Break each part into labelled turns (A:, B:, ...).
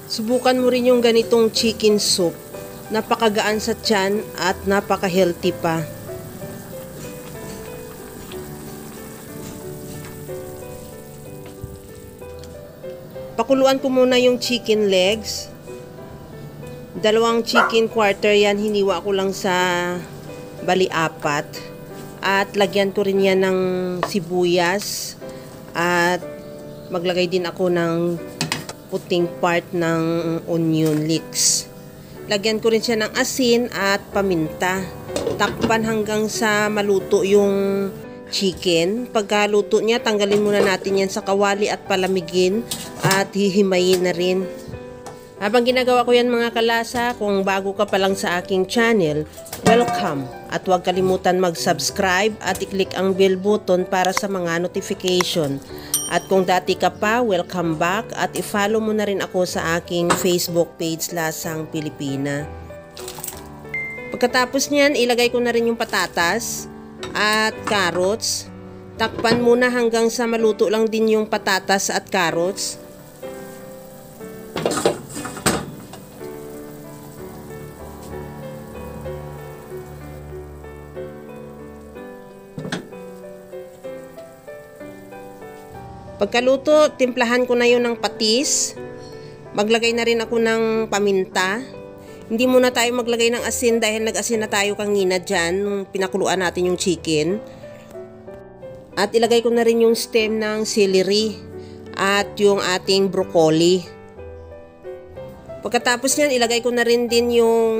A: Subukan mo rin yung ganitong chicken soup. Napakagaan sa tiyan at napaka-healthy pa. Pakuluan ko muna yung chicken legs. 2 chicken quarter yan, hiniwa ko lang sa bali 4. At lagyan ko rin yan ng sibuyas. At maglagay din ako ng puting part ng onion leeks. Lagyan ko rin siya ng asin at paminta. Takpan hanggang sa maluto yung chicken. Pagkaluto niya, tanggalin muna natin yan sa kawali at palamigin at hihimayin na rin. Habang ginagawa ko yan mga kalasa, kung bago ka pa lang sa aking channel, welcome! At huwag kalimutan mag-subscribe at i-click ang bell button para sa mga notification. At kung dati ka pa, welcome back at i-follow mo na rin ako sa aking Facebook page Lasang Pilipina. Pagkatapos niyan, ilagay ko na rin yung patatas at carrots. Takpan muna hanggang sa maluto lang din yung patatas at carrots. Pagkaluto, timplahan ko na yun ng patis. Maglagay na rin ako ng paminta. Hindi muna tayo maglagay ng asin dahil nag-asin na tayo kanina dyan nung pinakuluan natin yung chicken. At ilagay ko na rin yung stem ng celery at yung ating broccoli. Pagkatapos nyan, ilagay ko na rin din yung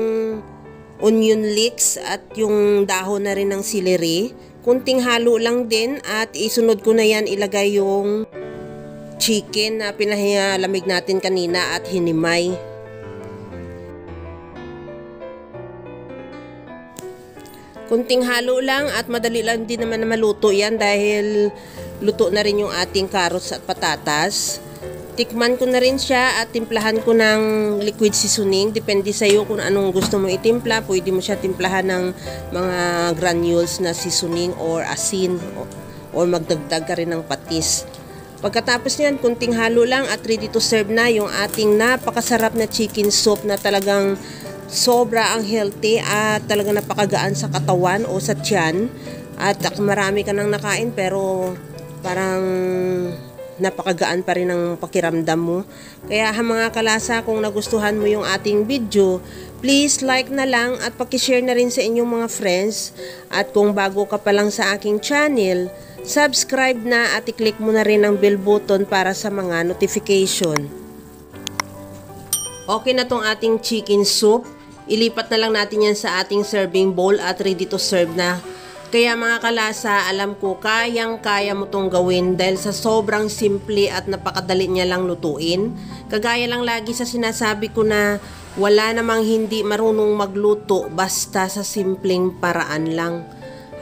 A: onion leeks at yung dahon na rin ng celery. Kunting halo lang din at isunod ko na yan ilagay yung chicken na pinahilamig natin kanina at hinimay. Kunting halo lang at madali lang din naman na maluto yan dahil luto na rin yung ating carrots at patatas. Tikman ko na rin siya at timplahan ko ng liquid seasoning. Depende sa iyo kung anong gusto mo itimpla. Pwede mo siya timplahan ng mga granules na seasoning or asin or magdagdag ka rin ng patis. Pagkatapos niyan, kunting halo lang at ready to serve na yung ating napakasarap na chicken soup na talagang sobra ang healthy at talagang napakagaan sa katawan o sa tiyan. At marami ka nang nakain pero parang napakagaan pa rin ang pakiramdam mo. Kaya mga kalasa, kung nagustuhan mo yung ating video, please like na lang at pakishare na rin sa inyong mga friends. At kung bago ka pa lang sa aking channel, subscribe na at i-click mo na rin ang bell button para sa mga notification. Okay na tong ating chicken soup. Ilipat na lang natin yan sa ating serving bowl at ready to serve na. Kaya mga kalasa, alam ko kayang-kaya mo tong gawin dahil sa sobrang simple at napakadali niya lang lutuin. Kagaya lang lagi sa sinasabi ko na wala namang hindi marunong magluto basta sa simpleng paraan lang.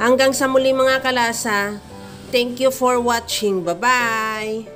A: Hanggang sa muli mga kalasa, thank you for watching. Bye-bye!